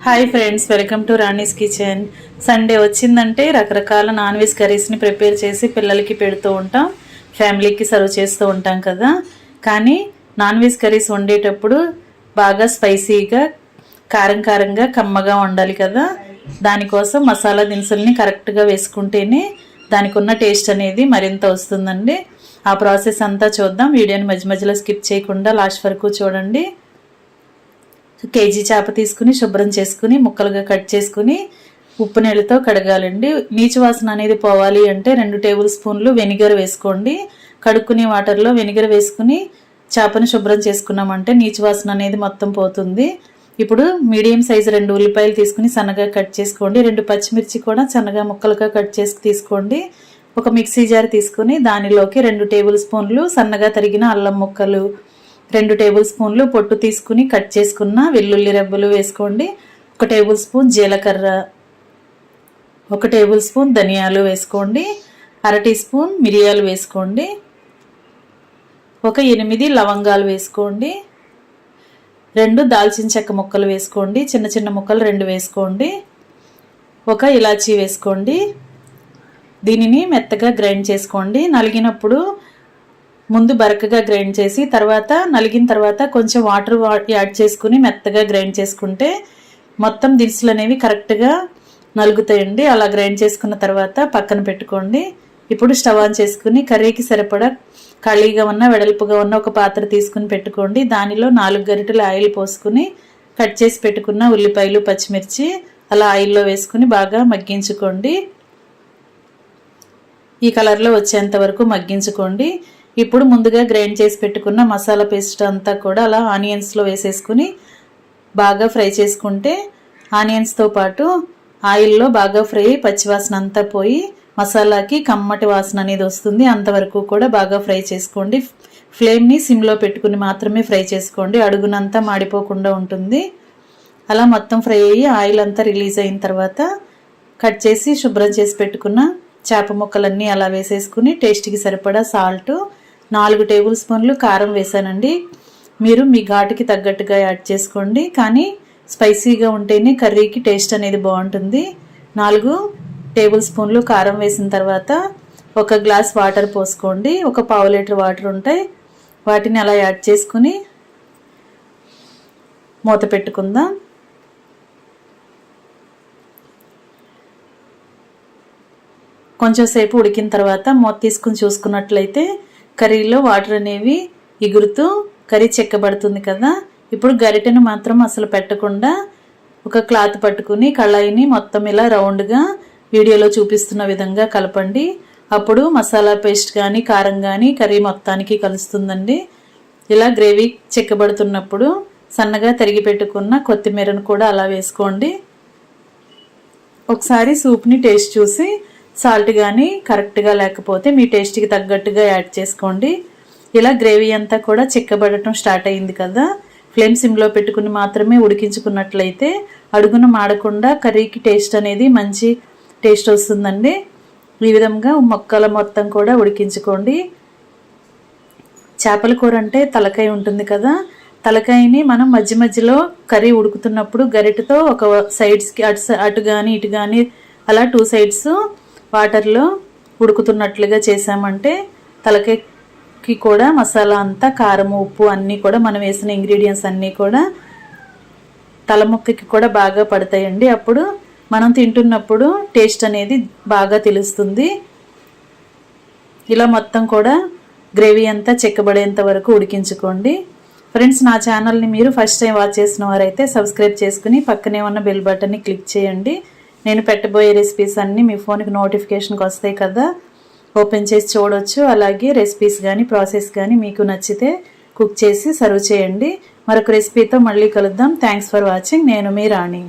Hi friends, welcome to Rani's kitchen. Sunday వచ్చిందంటే రకరకాల non veg కర్రీస్ని prepare చేసి పిల్లలకి పెడుతూ ఉంటాం, ఫ్యామిలీకి సర్వ్ చేస్తూ ఉంటాం కదా. కానీ నాన్ వెజ్ కర్రీస్ వండేటప్పుడు బాగా స్పైసీగా, కారంగా, కమ్మగా ఉండాలి కదా. దానికోసం మసాలా దినుసుల్ని కరెక్ట్గా వేసుకుంటేనే దానికి ఉన్న టేస్ట్ అనేది మరింత వస్తుందండి. ఆ ప్రాసెస్ అంతా చూద్దాం. వీడియోని మధ్యలో స్కిప్ చేయకుండా లాస్ట్ వరకు చూడండి. కేజీ చేప తీసుకుని శుభ్రం చేసుకుని ముక్కలుగా కట్ చేసుకుని ఉప్పు నీళ్ళతో కడగాలండి. నీచు వాసన అనేది పోవాలి అంటే 2 టేబుల్ స్పూన్లు వెనిగర్ వేసుకోండి. కడుక్కునే వాటర్లో వెనిగర్ వేసుకుని చేపను శుభ్రం చేసుకున్నామంటే నీచు వాసన అనేది మొత్తం పోతుంది. ఇప్పుడు మీడియం సైజు 2 ఉల్లిపాయలు తీసుకుని సన్నగా కట్ చేసుకోండి. 2 పచ్చిమిర్చి కూడా సన్నగా ముక్కలుగా కట్ చేసి తీసుకోండి. ఒక మిక్సీ జార్ తీసుకుని దానిలోకి 2 టేబుల్ స్పూన్లు సన్నగా తరిగిన అల్లం ముక్కలు, 2 టేబుల్ స్పూన్లు పొట్టు తీసుకుని కట్ చేసుకున్న వెల్లుల్లి రెబ్బలు వేసుకోండి. 1 టేబుల్ స్పూన్ జీలకర్ర, 1 టేబుల్ స్పూన్ ధనియాలు వేసుకోండి. 1/2 టీ స్పూన్ మిరియాలు వేసుకోండి. ఒక 8 లవంగాలు వేసుకోండి. 2 దాల్చిన చెక్క ముక్కలు వేసుకోండి. చిన్న ముక్కలు 2 వేసుకోండి. 1 ఇలాచీ వేసుకోండి. దీనిని మెత్తగా గ్రైండ్ చేసుకోండి. నలిగినప్పుడు ముందు బరకగా గ్రైండ్ చేసి తర్వాత నలిగిన తర్వాత కొంచెం వాటర్ యాడ్ చేసుకుని మెత్తగా గ్రైండ్ చేసుకుంటే మొత్తం దినుసులు అనేవి కరెక్ట్గా నలుగుతాయండి. అలా గ్రైండ్ చేసుకున్న తర్వాత పక్కన పెట్టుకోండి. ఇప్పుడు స్టవ్ ఆన్ చేసుకుని కర్రీకి సరిపడా ఖాళీగా ఉన్న వెడల్పుగా ఉన్న ఒక పాత్ర తీసుకుని పెట్టుకోండి. దానిలో 4 గరిటెల ఆయిల్ పోసుకుని కట్ చేసి పెట్టుకున్న ఉల్లిపాయలు, పచ్చిమిర్చి అలా ఆయిల్లో వేసుకుని బాగా మగ్గించుకోండి. ఈ కలర్లో వచ్చేంత వరకు మగ్గించుకోండి. ఇప్పుడు ముందుగా గ్రైండ్ చేసి పెట్టుకున్న మసాలా పేస్ట్ అంతా కూడా అలా ఆనియన్స్లో వేసేసుకుని బాగా ఫ్రై చేసుకుంటే ఆనియన్స్తో పాటు ఆయిల్లో బాగా ఫ్రై, పచ్చివాసన అంతా పోయి మసాలాకి కమ్మటి వాసన అనేది వస్తుంది. అంతవరకు కూడా బాగా ఫ్రై చేసుకోండి. ఫ్లేమ్ని సిమ్లో పెట్టుకుని మాత్రమే ఫ్రై చేసుకోండి, అడుగునంతా మాడిపోకుండా ఉంటుంది. అలా మొత్తం ఫ్రై అయ్యి ఆయిల్ అంతా రిలీజ్ అయిన తర్వాత కట్ చేసి శుభ్రం చేసి పెట్టుకున్న చేప ముక్కలన్నీ అలా వేసేసుకుని టేస్ట్కి సరిపడా సాల్ట్, 4 టేబుల్ స్పూన్లు కారం వేసానండి. మీరు మీ ఘాటుకి తగ్గట్టుగా యాడ్ చేసుకోండి, కానీ స్పైసీగా ఉంటేనే కర్రీకి టేస్ట్ అనేది బాగుంటుంది. 4 టేబుల్ స్పూన్లు కారం వేసిన తర్వాత 1 గ్లాస్ వాటర్ పోసుకోండి. ఒక 1/2 లీటర్ వాటర్ ఉంటాయి, వాటిని అలా యాడ్ చేసుకుని మూత పెట్టుకుందాం. కొంచెం సేపు ఉడికిన తర్వాత మూత తీసుకుని చూసుకున్నట్లయితే కర్రీలో వాటర్ అనేవి ఎగురుతూ కర్రీ చెక్కబడుతుంది కదా. ఇప్పుడు గరిటెను మాత్రం అసలు పెట్టకుండా ఒక క్లాత్ పట్టుకుని కళాయిని మొత్తం ఇలా రౌండ్గా వీడియోలో చూపిస్తున్న విధంగా కలపండి. అప్పుడు మసాలా పేస్ట్ కానీ కారం కానీ కర్రీ మొత్తానికి కలుస్తుందండి. ఇలా గ్రేవీ చెక్కబడుతున్నప్పుడు సన్నగా తరిగి పెట్టుకున్న కొత్తిమీరను కూడా అలా వేసుకోండి. ఒకసారి సూప్ని టేస్ట్ చూసి సాల్ట్ కానీ కరెక్ట్గా లేకపోతే మీ టేస్ట్కి తగ్గట్టుగా యాడ్ చేసుకోండి. ఇలా గ్రేవీ అంతా కూడా చిక్కబడటం స్టార్ట్ అయింది కదా. ఫ్లేమ్ సిమ్లో పెట్టుకుని మాత్రమే ఉడికించుకున్నట్లయితే అడుగున మాడకుండా కర్రీకి టేస్ట్ అనేది మంచి టేస్ట్ వస్తుందండి. ఈ విధంగా ముక్కల మొత్తం కూడా ఉడికించుకోండి. చేపల కూర అంటే తలకాయ ఉంటుంది కదా, తలకాయని మనం మధ్యలో కర్రీ ఉడుకుతున్నప్పుడు గరిటెతో ఒక సైడ్స్కి అటు కానీ ఇటు కానీ అలా 2 సైడ్స్ వాటర్లో ఉడుకుతున్నట్లుగా చేసామంటే తలకాయకి కూడా మసాలా అంతా కారం, ఉప్పు అన్నీ కూడా మనం వేసిన ఇంగ్రీడియంట్స్ అన్నీ కూడా తలముక్కకి కూడా బాగా పడతాయండి. అప్పుడు మనం తింటున్నప్పుడు టేస్ట్ అనేది బాగా తెలుస్తుంది. ఇలా మొత్తం కూడా గ్రేవీ అంతా చెక్కబడేంత వరకు ఉడికించుకోండి. ఫ్రెండ్స్, నా ఛానల్ని మీరు ఫస్ట్ టైం వాచ్ చేసిన వారైతే సబ్స్క్రైబ్ చేసుకుని పక్కనే ఉన్న బెల్ బటన్ని క్లిక్ చేయండి. నేను పెట్టబోయే రెసిపీస్ అన్నీ మీ ఫోన్కి నోటిఫికేషన్కి వస్తాయి కదా, ఓపెన్ చేసి చూడవచ్చు. అలాగే రెసిపీస్ కానీ ప్రాసెస్ కానీ మీకు నచ్చితే కుక్ చేసి సర్వ్ చేయండి. మరొక రెసిపీతో మళ్ళీ కలుద్దాం. Thanks for watching. నేను మీ రాణి.